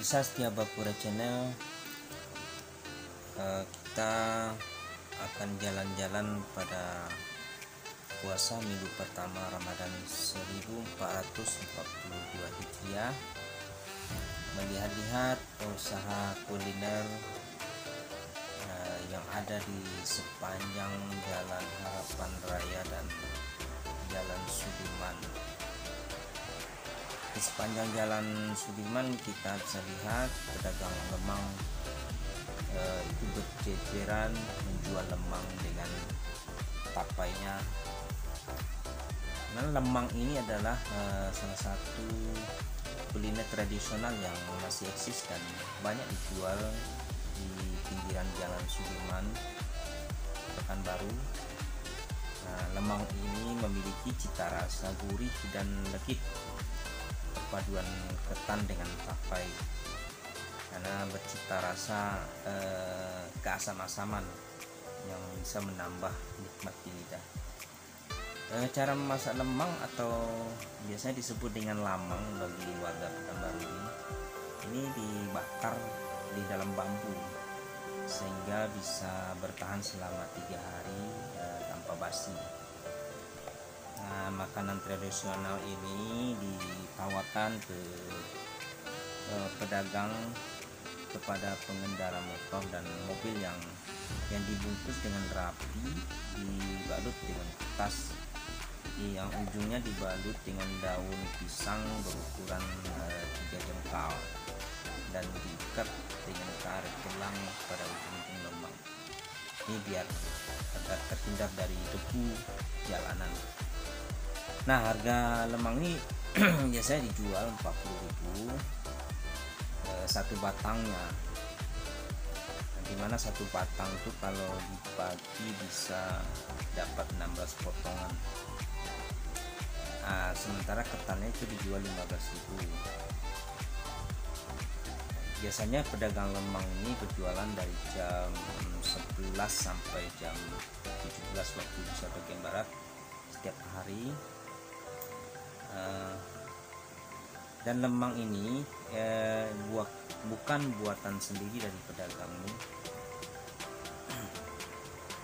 Pemirsa setia Bapura Channel, kita akan jalan-jalan pada puasa minggu pertama Ramadan 1442 Hijriah, melihat-lihat usaha kuliner yang ada di sepanjang Jalan Harapan Raya dan Jalan Sudirman. Di sepanjang Jalan Sudirman kita bisa lihat pedagang lemang itu berjejeran menjual lemang dengan tapainya. Nah, lemang ini adalah salah satu kuliner tradisional yang masih eksis dan banyak dijual di pinggiran Jalan Sudirman, Pekanbaru. Nah, lemang ini memiliki cita rasa gurih dan legit, perpaduan ketan dengan tapai karena bercita rasa keasam-asaman yang bisa menambah nikmat di lidah. Cara memasak lemang atau biasanya disebut dengan lamang bagi warga Pekanbaru ini dibakar di dalam bambu sehingga bisa bertahan selama 3 hari tanpa basi. Nah, makanan tradisional ini ditawarkan ke pedagang kepada pengendara motor dan mobil yang dibungkus dengan rapi, dibalut dengan kertas yang ujungnya dibalut dengan daun pisang berukuran 3 jengkal dan diikat dengan karet gelang pada ujung lemang. Ini biar agar terhindar dari debu jalanan. Nah, harga lemang ini biasanya dijual 40.000 satu batangnya, dimana satu batang itu kalau dibagi bisa dapat 16 potongan. Nah, sementara ketannya itu dijual 15.000. Biasanya pedagang lemang ini berjualan dari jam 11 sampai jam 17 waktu Indonesia bagian barat setiap hari. Dan lemang ini bukan buatan sendiri dari pedagang ini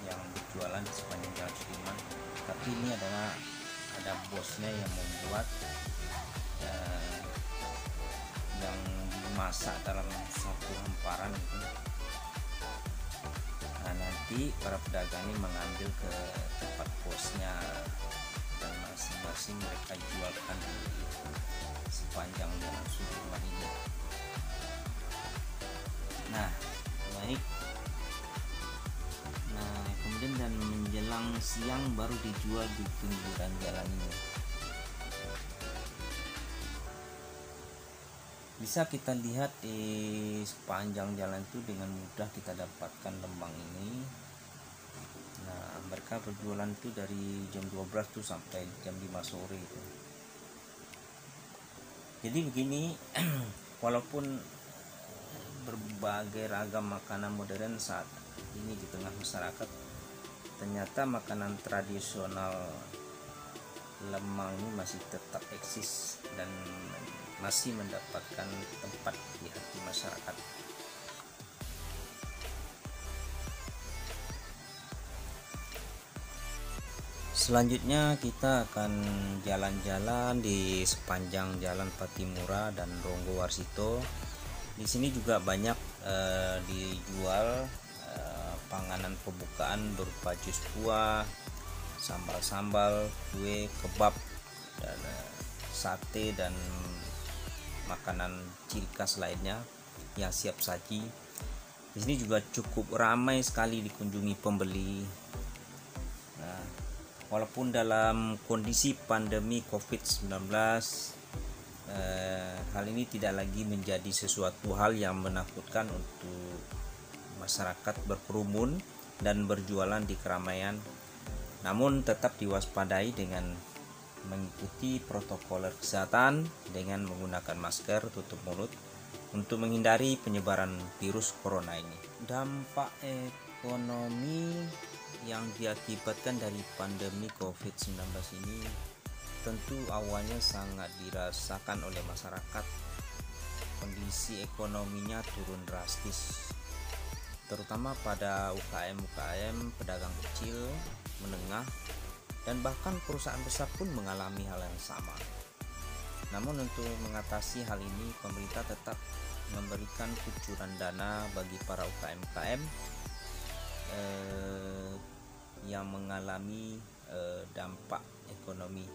yang berjualan di sepanjang Jalan Sudirman, tapi ini adalah ada bosnya yang membuat yang dimasak dalam satu hamparan itu. Nah, nanti para pedagang ini mengambil ke tempat bosnya dan masing-masing mereka jualkan di sepanjang Jalan Sudirman ini. Nah, baik. Nah, kemudian dan menjelang siang baru dijual di pinggiran jalan ini. Bisa kita lihat di sepanjang jalan itu dengan mudah kita dapatkan lemang ini. Nah, mereka berjualan itu dari jam 12 tuh sampai jam 5 sore itu. Jadi begini, walaupun berbagai ragam makanan modern saat ini di tengah masyarakat, ternyata makanan tradisional lemang ini masih tetap eksis dan masih mendapatkan tempat di hati masyarakat. Selanjutnya kita akan jalan-jalan di sepanjang Jalan Patimura dan Ronggo Warsito. Di sini juga banyak dijual panganan pembukaan berupa jus buah, sambal-sambal, kue, kebab, dan sate dan makanan ciri khas lainnya yang siap saji. Di sini juga cukup ramai sekali dikunjungi pembeli. Nah, walaupun dalam kondisi pandemi COVID-19, hal ini tidak lagi menjadi sesuatu hal yang menakutkan untuk masyarakat berkerumun dan berjualan di keramaian. Namun tetap diwaspadai dengan mengikuti protokol kesehatan dengan menggunakan masker, tutup mulut untuk menghindari penyebaran virus corona ini. Dampak ekonomi yang diakibatkan dari pandemi COVID-19 ini tentu awalnya sangat dirasakan oleh masyarakat kondisi ekonominya turun drastis, terutama pada UKM pedagang kecil, menengah, dan bahkan perusahaan besar pun mengalami hal yang sama. Namun untuk mengatasi hal ini, pemerintah tetap memberikan kucuran dana bagi para UKM yang mengalami dampak ekonomi,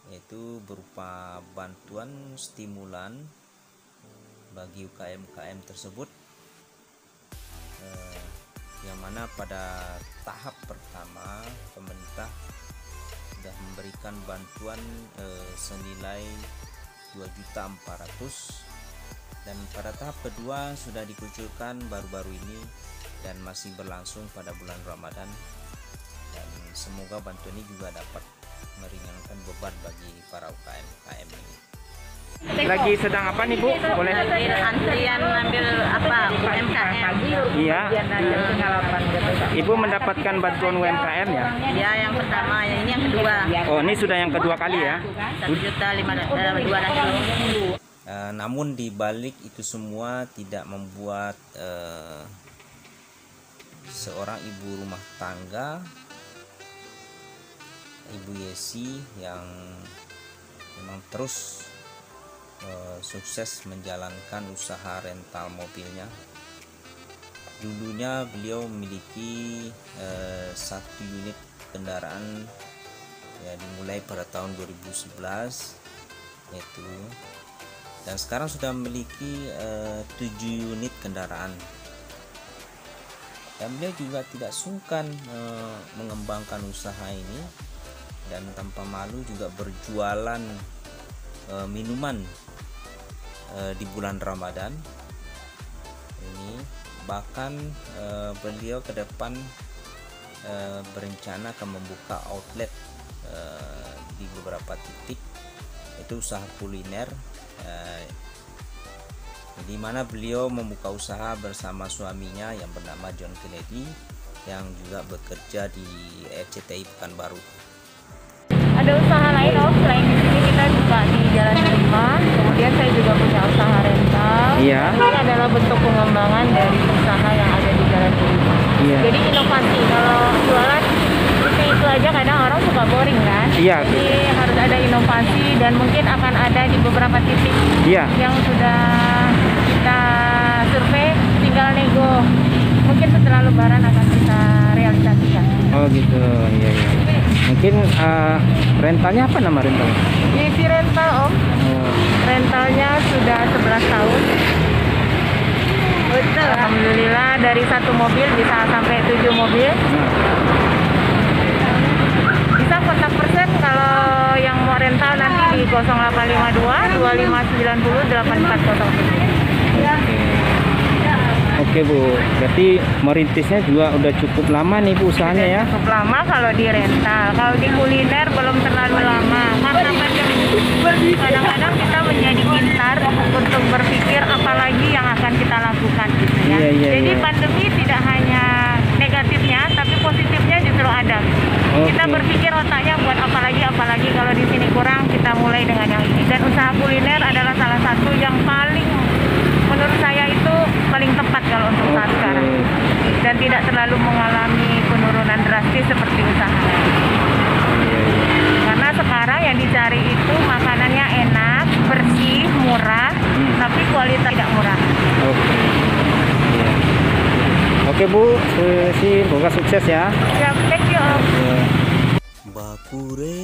yaitu berupa bantuan stimulan bagi UKM tersebut, yang mana pada tahap pertama pemerintah sudah memberikan bantuan senilai 2.400.000, dan pada tahap kedua sudah dikucurkan baru-baru ini dan masih berlangsung pada bulan Ramadan, dan semoga bantuan ini juga dapat meringankan beban bagi para UKM ini. Lagi sedang apa nih Bu? Boleh? Antrian ambil UMKM. Iya. Ibu mendapatkan bantuan UMKM ya? Ya, yang pertama, ini yang kedua. Oh, ini sudah yang kedua kali ya? 1.200.000. Namun di balik itu semua tidak membuat seorang ibu rumah tangga, Ibu Yesi, yang memang terus sukses menjalankan usaha rental mobilnya. Dulunya beliau memiliki 1 unit kendaraan, ya, dimulai pada tahun 2011 itu, dan sekarang sudah memiliki 7 unit kendaraan. Dan beliau juga tidak sungkan mengembangkan usaha ini, dan tanpa malu juga berjualan minuman di bulan Ramadan ini. Bahkan beliau ke depan berencana akan membuka outlet di beberapa titik, itu usaha kuliner, di mana beliau membuka usaha bersama suaminya yang bernama John Kennedy, yang juga bekerja di RCTI Pekanbaru. Ada usaha lain selain di sini, kita juga di Jalan 5. Kemudian saya juga punya usaha rental. Iya. Ini adalah bentuk pengembangan dari usaha yang ada di Jalan 5. Iya. Jadi inovasi, kalau jualan seperti itu aja kadang orang suka boring kan. Iya. Jadi harus ada inovasi, dan mungkin akan ada di beberapa titik yang sudah kita survei, tinggal nego. Mungkin setelah Lebaran akan kita realisasikan. Oh gitu, iya. Mungkin rentalnya apa nama rental? Yesi Rental Om. Rentalnya sudah 11 tahun. Betul. Alhamdulillah, dari 1 mobil bisa sampai 7 mobil. Bisa kontak persen kalau yang mau rental nanti di 0852 2590 8407. Oke Bu, berarti merintisnya juga udah cukup lama nih Bu usahanya ya? Cukup lama kalau di rental. Kalau di kuliner belum terlalu lama, karena pandemi. Kadang-kadang kita menjadi pintar untuk berpikir apalagi yang akan kita lakukan gitu ya. Jadi pandemi tidak hanya negatifnya, tapi positifnya justru ada. Kita berpikir otaknya buat apalagi kalau di sini kurang, kita mulai dengan yang ini. Dan usaha kuliner adalah salah satu yang paling, menurut saya itu paling tepat kalau untuk saat sekarang, dan tidak terlalu mengalami penurunan drastis seperti usaha lain. Karena sekarang yang dicari itu makanannya enak, bersih, murah, tapi kualitas tidak murah. Oke Bu, semoga sukses ya. Ya, thank you Om. Bakure